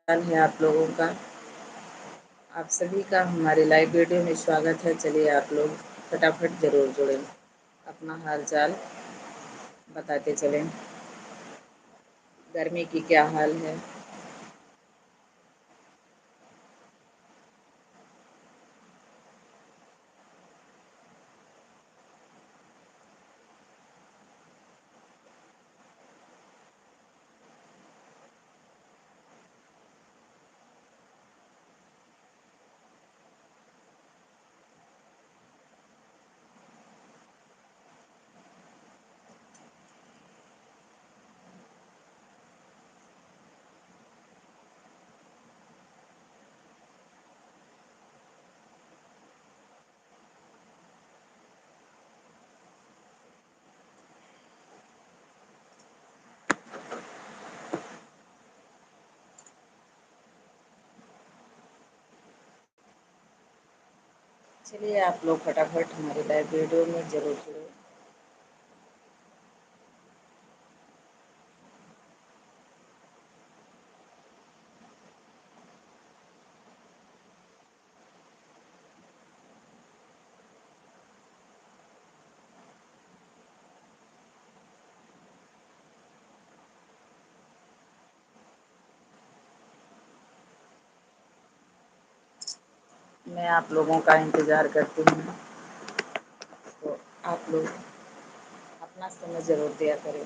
हाल है आप लोगों का। आप सभी का हमारे लाइव वीडियो में स्वागत है। चलिए आप लोग फटाफट ज़रूर जुड़ें, अपना हाल चाल बताते चलें। गर्मी की क्या हाल है। चलिए आप लोग फटाफट हमारे लाइव वीडियो में ज़रूर जुड़ें। मैं आप लोगों का इंतज़ार करती हूँ, तो आप लोग अपना समय ज़रूर दिया करें।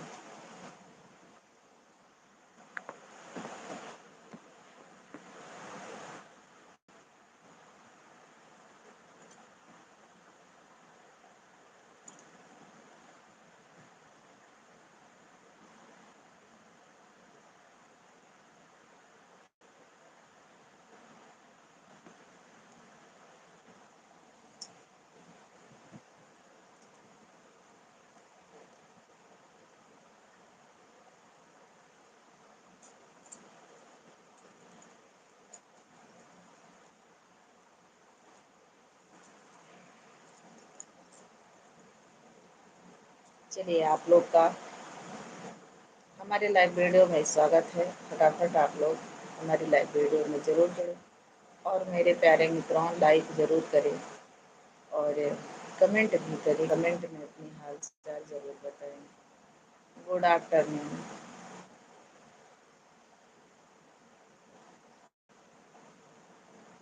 चलिए आप लोग का हमारे लाइव वीडियो में स्वागत है। फटाफट आप लोग हमारी लाइव वीडियो में ज़रूर जुड़ें और मेरे प्यारे मित्रों लाइक ज़रूर करें और कमेंट भी करें। कमेंट में अपनी हाल चाल ज़रूर बताएं। Good afternoon.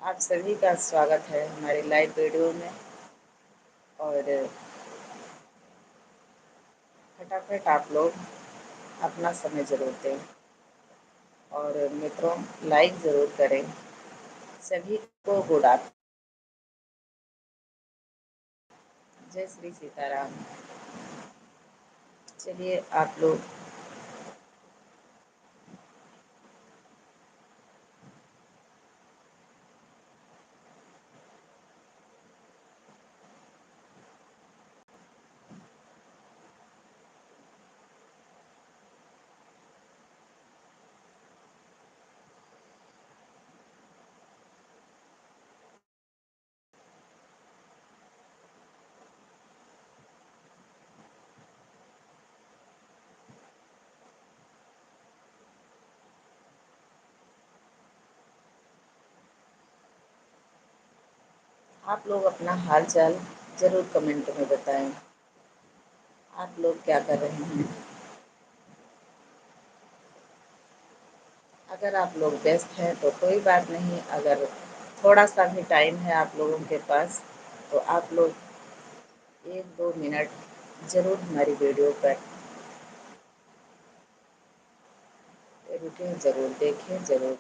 आप सभी का स्वागत है हमारे लाइव वीडियो में और फटाफट आप लोग अपना समय ज़रूर दें और मित्रों लाइक ज़रूर करें। सभी को गुड आफ्टरनून। जय श्री सीताराम। चलिए आप लोग अपना हाल चाल ज़रूर कमेंट में बताएं। आप लोग क्या कर रहे हैं। अगर आप लोग व्यस्त हैं तो कोई बात नहीं, अगर थोड़ा सा भी टाइम है आप लोगों के पास तो आप लोग 1-2 मिनट ज़रूर हमारी वीडियो पर रुकें, ज़रूर देखें ज़रूर।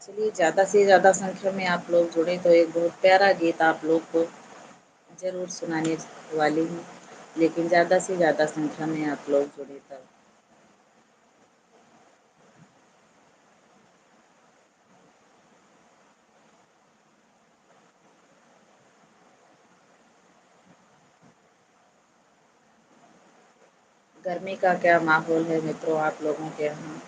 चलिए, ज़्यादा से ज़्यादा संख्या में आप लोग जुड़े तो एक बहुत प्यारा गीत आप लोग को ज़रूर सुनाने वाली हूँ, लेकिन ज़्यादा से ज़्यादा संख्या में आप लोग जुड़े तब। गर्मी का क्या माहौल है मित्रों आप लोगों के यहाँ?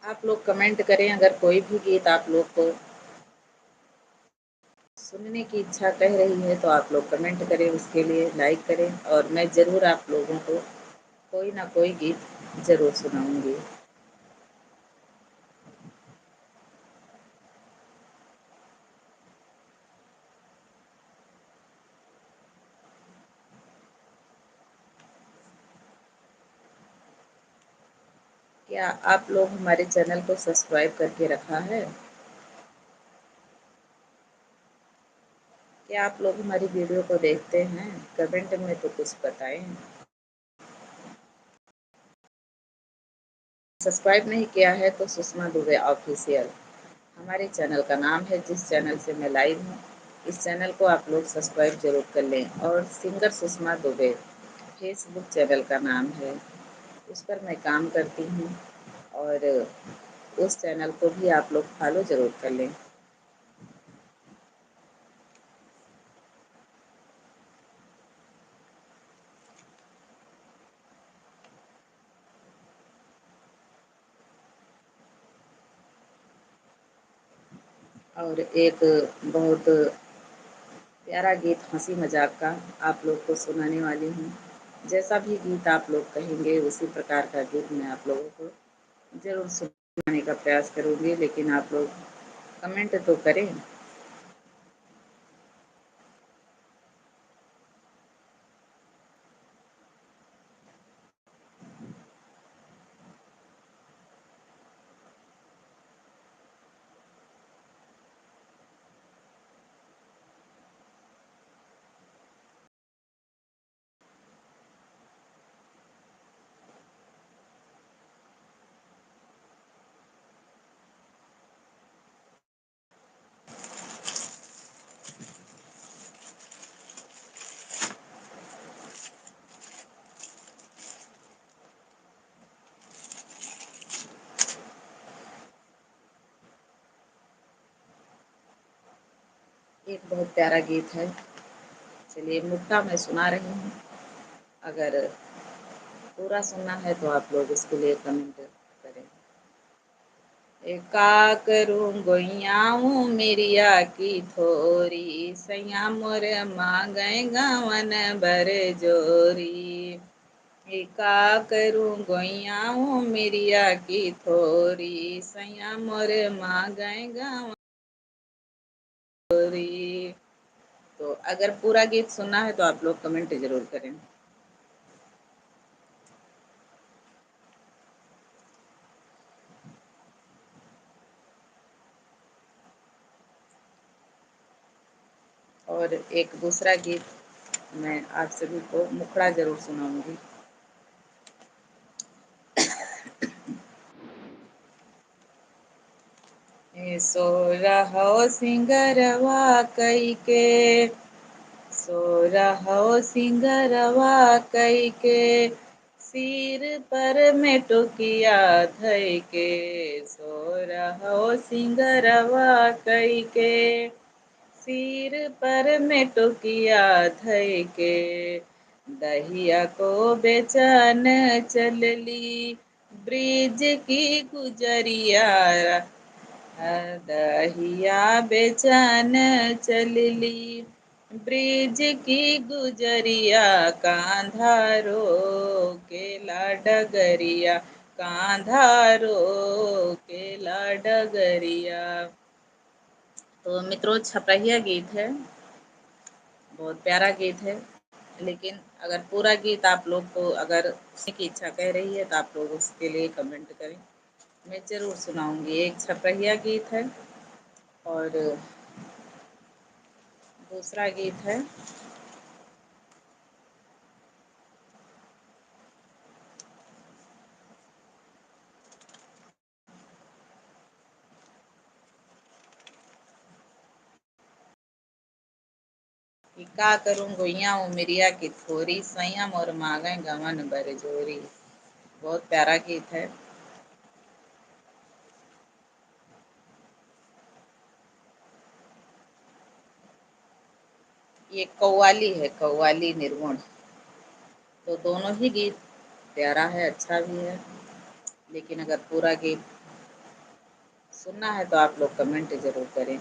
आप लोग कमेंट करें, अगर कोई भी गीत आप लोग को सुनने की इच्छा कह रही है तो आप लोग कमेंट करें, उसके लिए लाइक करें और मैं ज़रूर आप लोगों को कोई ना कोई गीत ज़रूर सुनाऊंगी। क्या आप लोग हमारे चैनल को सब्सक्राइब करके रखा है? क्या आप लोग हमारी वीडियो को देखते हैं? कमेंट में तो कुछ बताएं। सब्सक्राइब नहीं किया है तो सुषमा दुबे ऑफिशियल हमारे चैनल का नाम है, जिस चैनल से मैं लाइव हूँ। इस चैनल को आप लोग सब्सक्राइब जरूर कर लें। और singer Sushma Dubey Facebook channel का नाम है, उस पर मैं काम करती हूँ और उस चैनल को भी आप लोग फॉलो ज़रूर कर लें। और एक बहुत प्यारा गीत हंसी मजाक का आप लोग को सुनाने वाली हूँ। जैसा भी गीत आप लोग कहेंगे उसी प्रकार का गीत मैं आप लोगों को ज़रूर सुनाने का प्रयास करूँगी, लेकिन आप लोग कमेंट तो करें। एक बहुत प्यारा गीत है, चलिए मुक्ता मैं सुना रही हूँ। अगर पूरा सुनना है तो आप लोग उसके लिए कमेंट करें। का करूँ गोइयाऊ मेरिया की थोरी, सैया मोर मांगे गावन बर जोरी। का करूँ गोइयाऊ मेरिया की थोरी, सैया मोर मांगे गावन जोरी। तो अगर पूरा गीत सुनना है तो आप लोग कमेंट जरूर करें। और एक दूसरा गीत मैं आप सभी को मुखड़ा जरूर सुनाऊंगी। सो रहो सिंगरवा कई के, सो रहो सिंगरवा कई के, सिर पर में टोकिया धई के। सो रहो सिंगरवा कई के, सिर पर में टोकिया धई के। दहिया को बेचन चलली, ब्रिज की गुजरिया। दहिया बेचन चलली, ब्रिज की गुजरिया। कांधारो केला डगरिया, कांधारो केला डगरिया। तो मित्रों, छपहिया गीत है, बहुत प्यारा गीत है। लेकिन अगर पूरा गीत आप लोग को अगर सुनने की इच्छा कह रही है तो आप लोग उसके लिए कमेंट करें, मैं ज़रूर सुनाऊंगी। एक छपहिया गीत है और दूसरा गीत है कि का करूँ गोइया उमरिया की थोरी सैया मोर मांगे गवन बरजोरी। बहुत प्यारा गीत है। ये कव्वाली है, कव्वाली निर्गुण। तो दोनों ही गीत प्यारा है, अच्छा भी है। लेकिन अगर पूरा गीत सुनना है तो आप लोग कमेंट जरूर करें।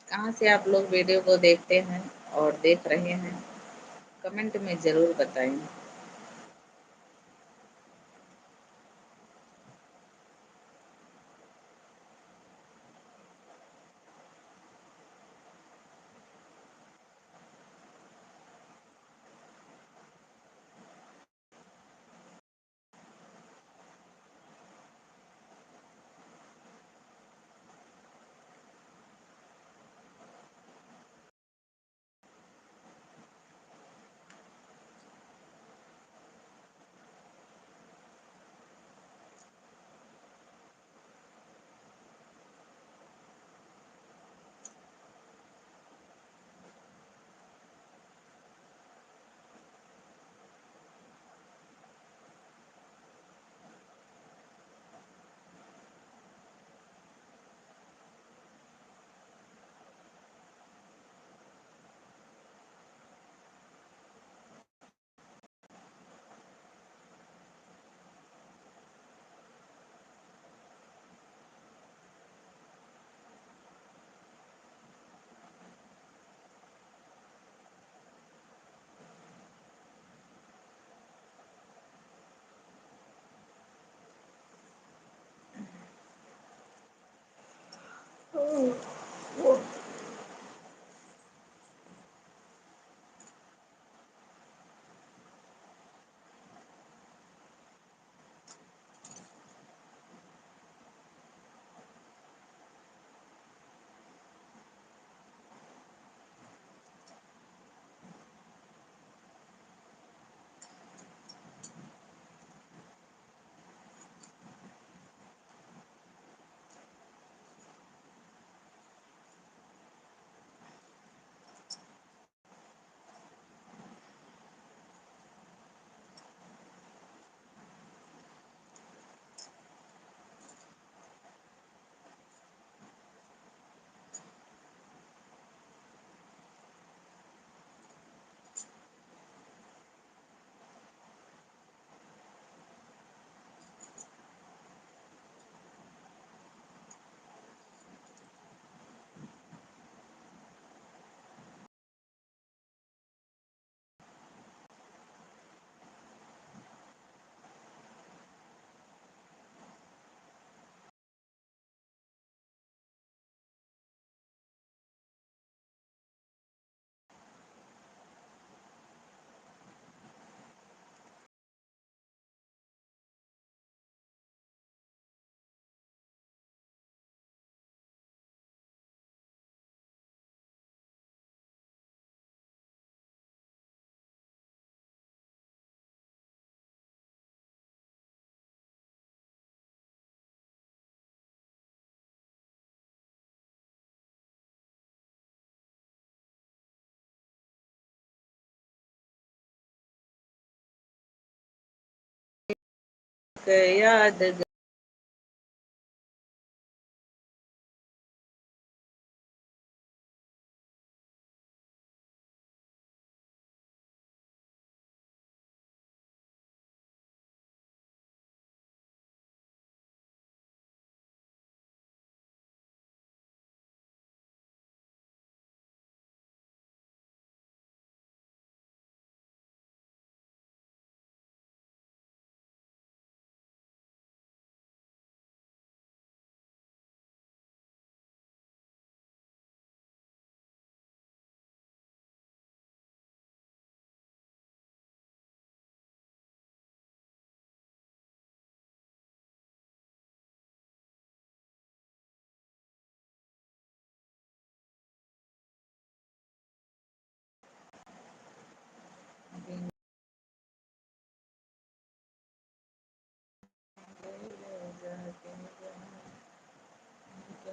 कहाँ से आप लोग वीडियो को देखते हैं और देख रहे हैं, कमेंट में ज़रूर बताएं। याद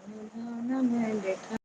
धाना में बैठा।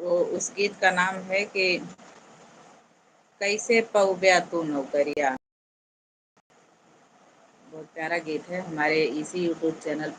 वो उस गीत का नाम है कि कैसे पौब्या तू नौकरिया। बहुत प्यारा गीत है, हमारे इसी यूट्यूब चैनल।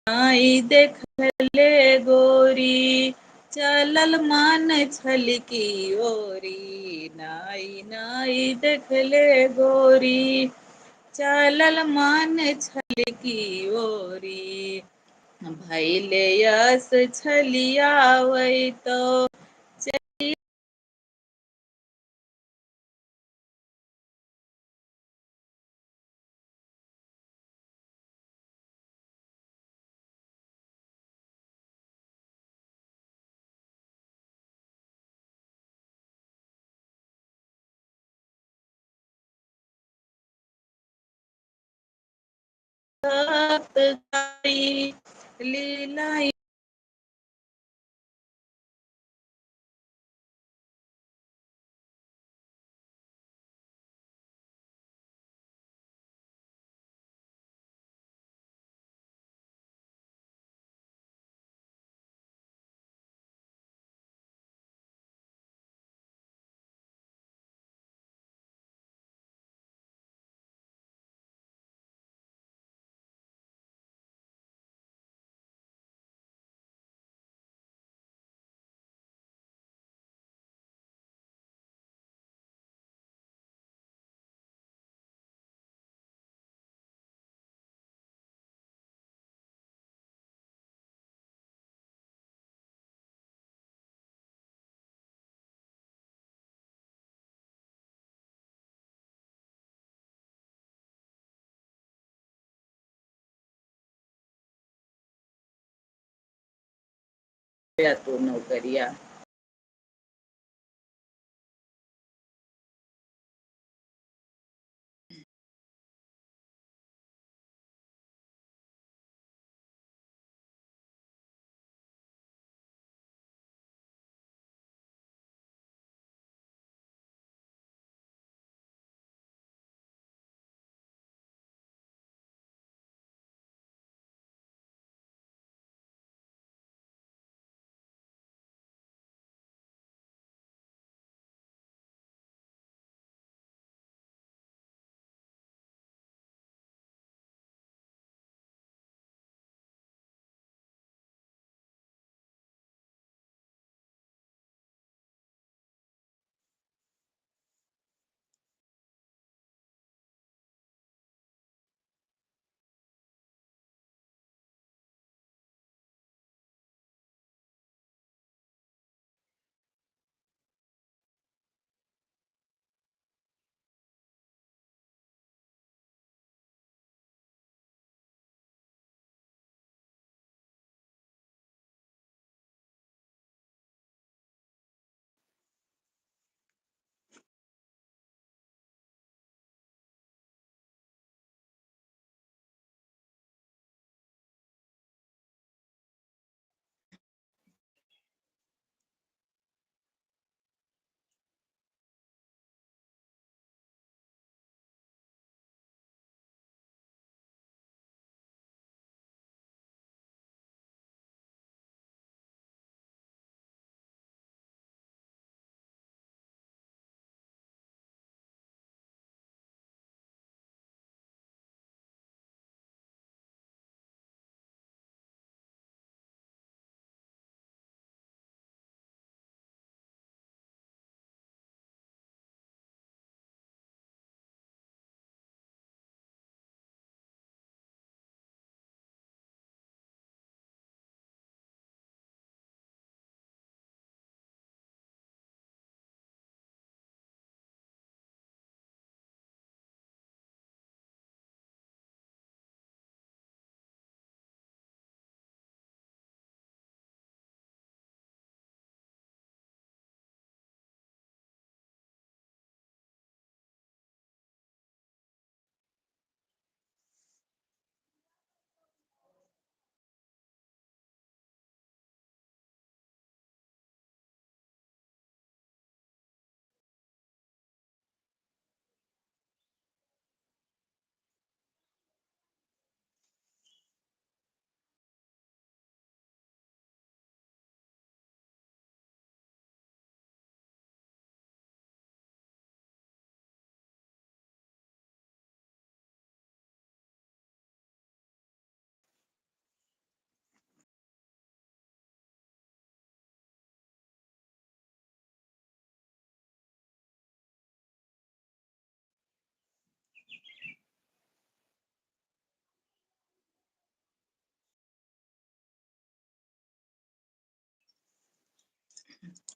आई देख ले गोरी, चलल मान छलकी ओरी। नाई नाई देख ले गोरी, चलल मान छलकी ओरी। भैले यस छलियावै तो लीला या तो नौकरिया।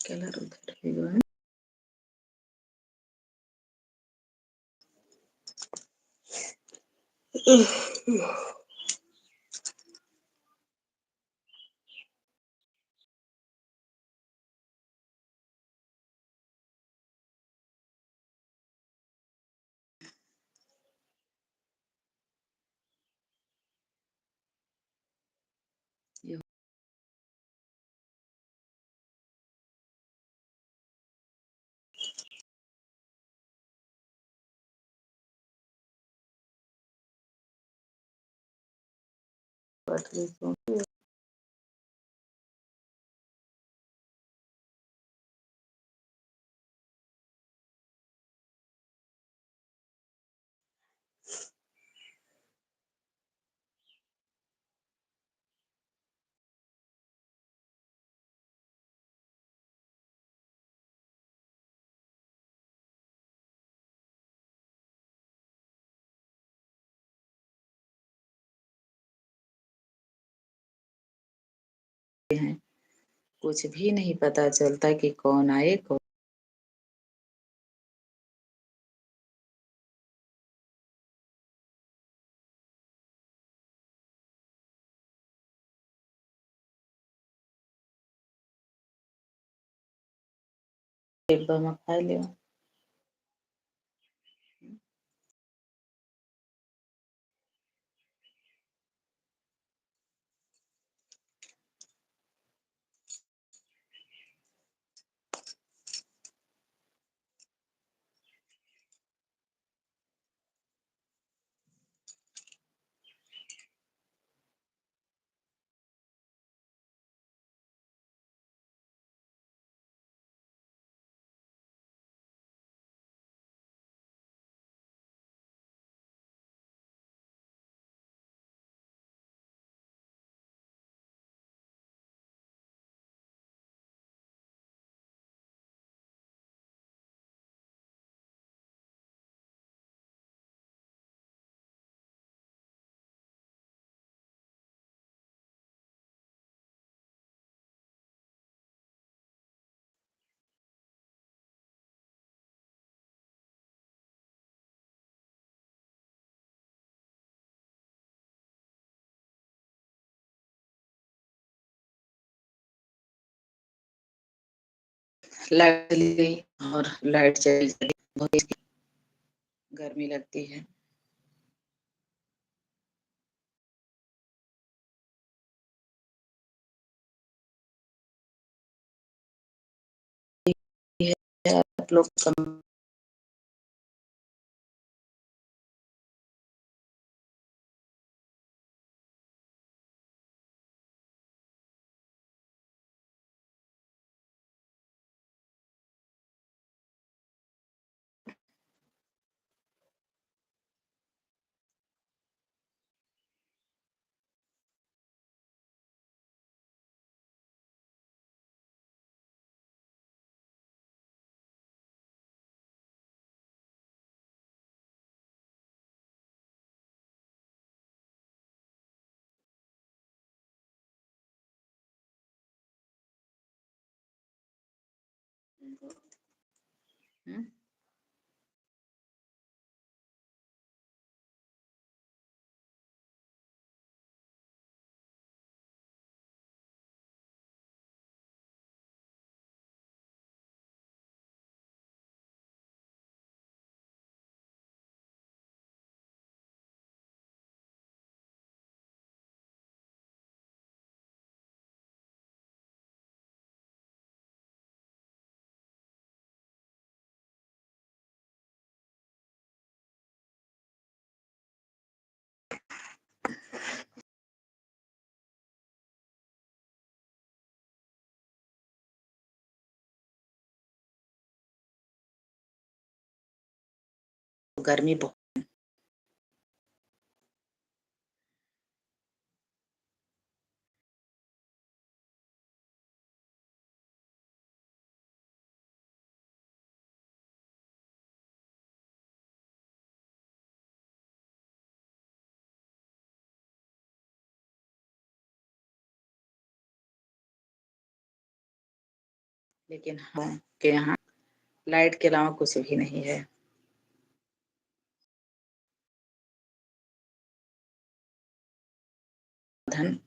कलर उधर है। ये हैं, कुछ भी नहीं पता चलता कि कौन आए कौन एक दो में खाई लियो। लाइट चली गई और लाइट चली गई, बहुत गर्मी लगती है। आप लोग कम गर्मी बहुत लेकिन हम के यहाँ लाइट के अलावा कुछ भी नहीं है। धन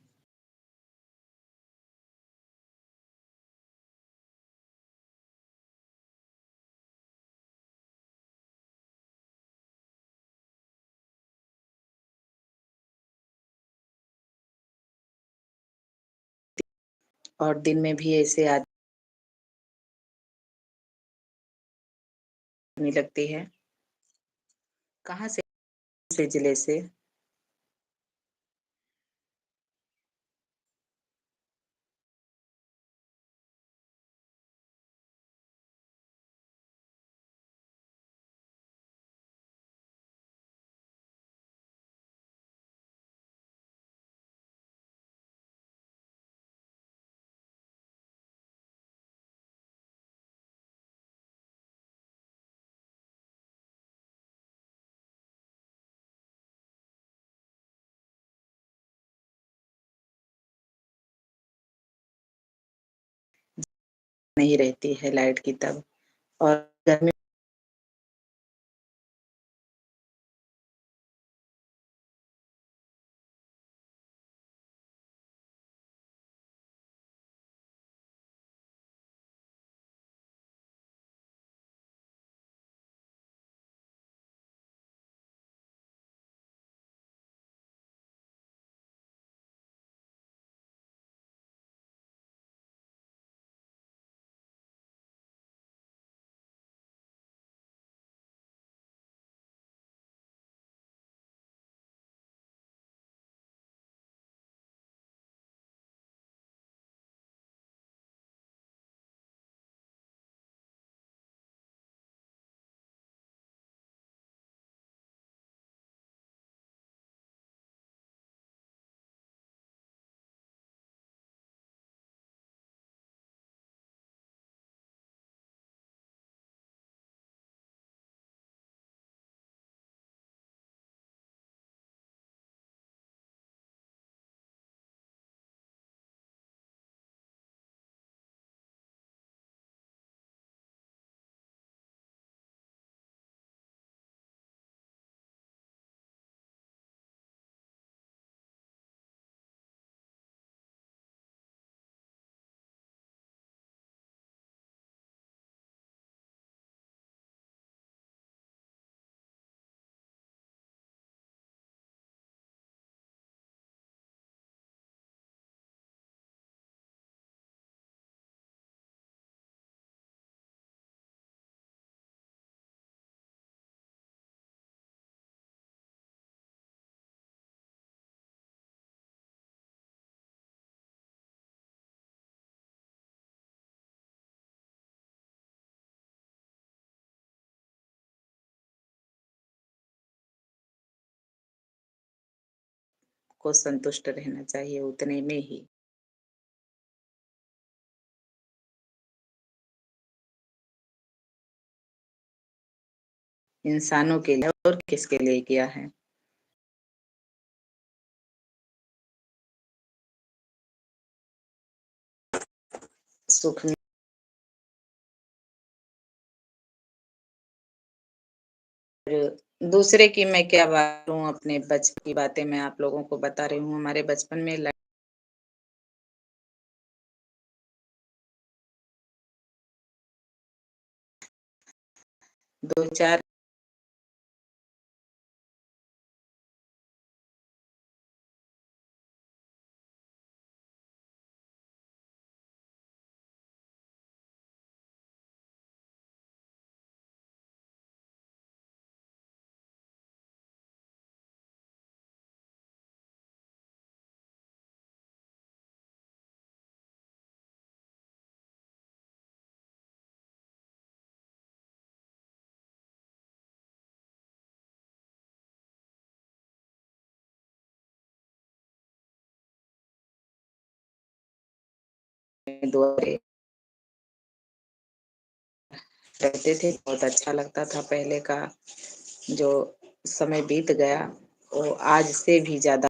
और दिन में भी ऐसे आदमी लगती है। कहाँ से जिले से? नहीं रहती है लाइट की तब, और गर्मी को संतुष्ट रहना चाहिए उतने में ही। इंसानों के लिए और किसके लिए किया है। सुख में दूसरे की मैं क्या बात करूँ, अपने बचपन की बातें मैं आप लोगों को बता रही हूँ। हमारे बचपन में 2-4 दुआरे रहते थे, बहुत अच्छा लगता था पहले का जो समय बीत गया, वो आज से भी ज़्यादा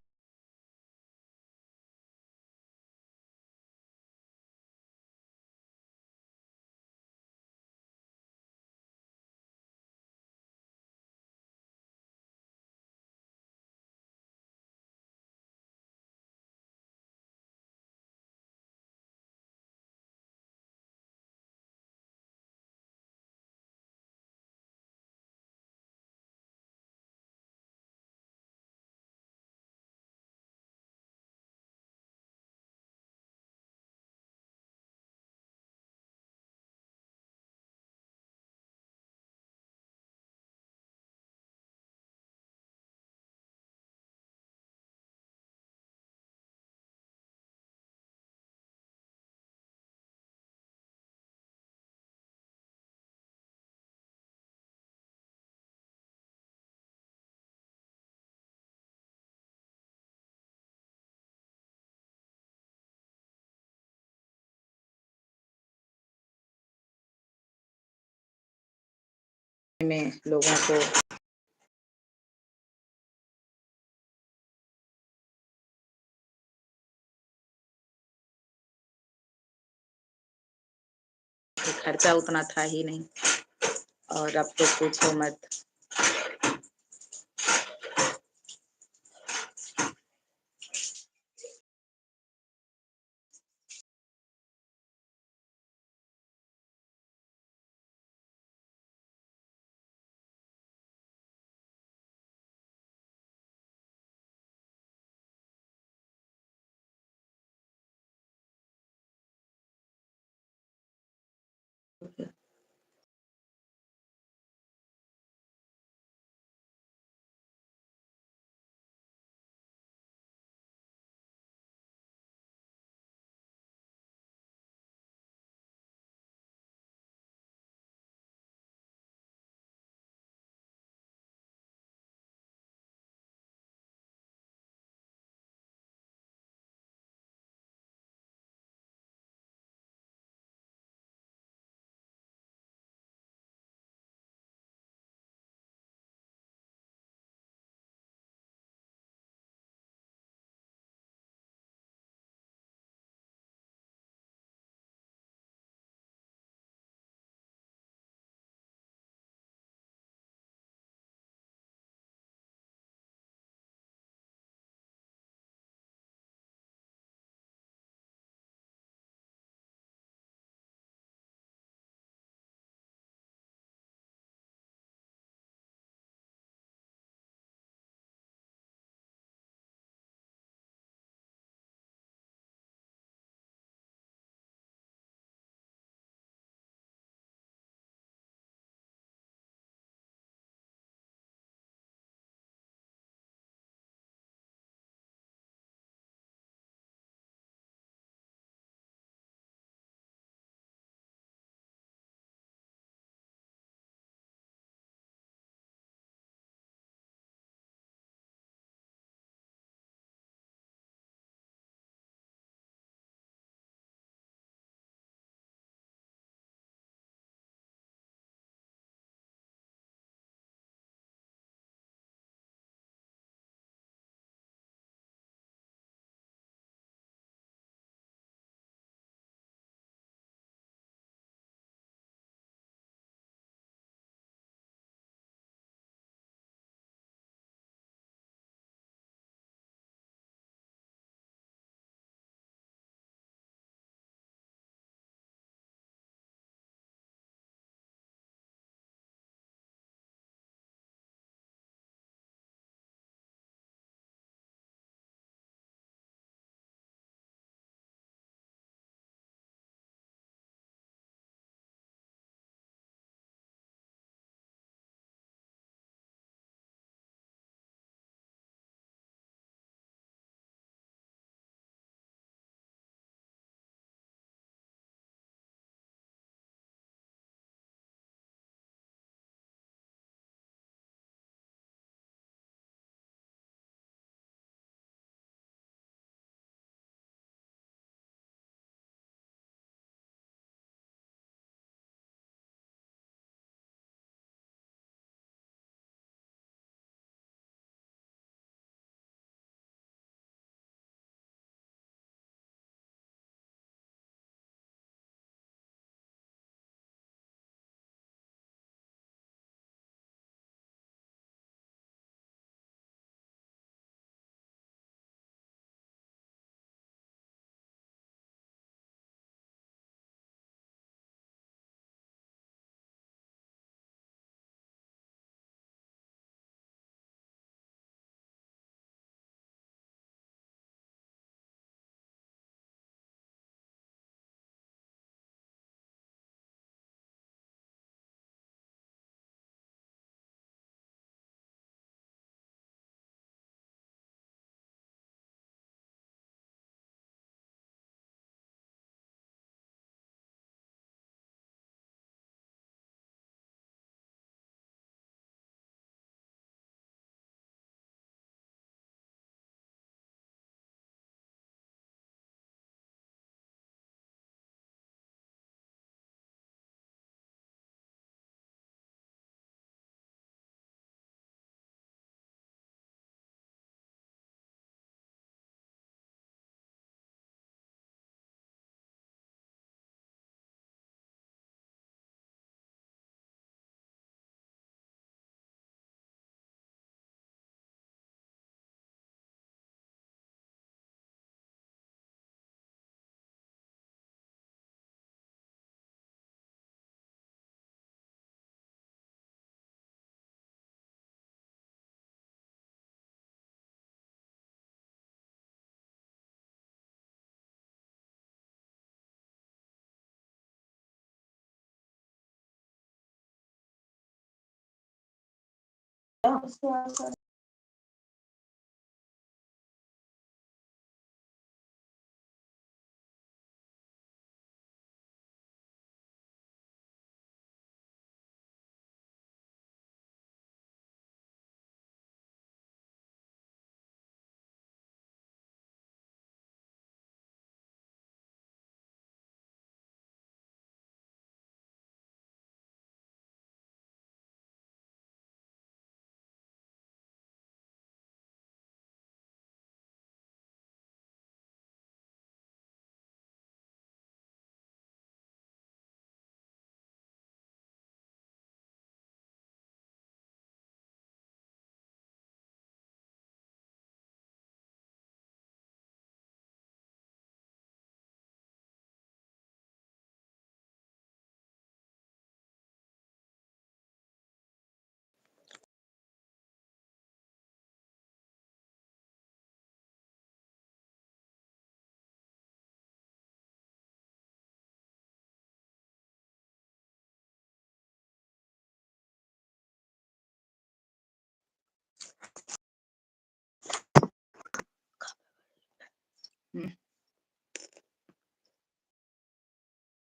में लोगों को खर्चा उतना था ही नहीं, और अब तो पूछो मत। हम्म।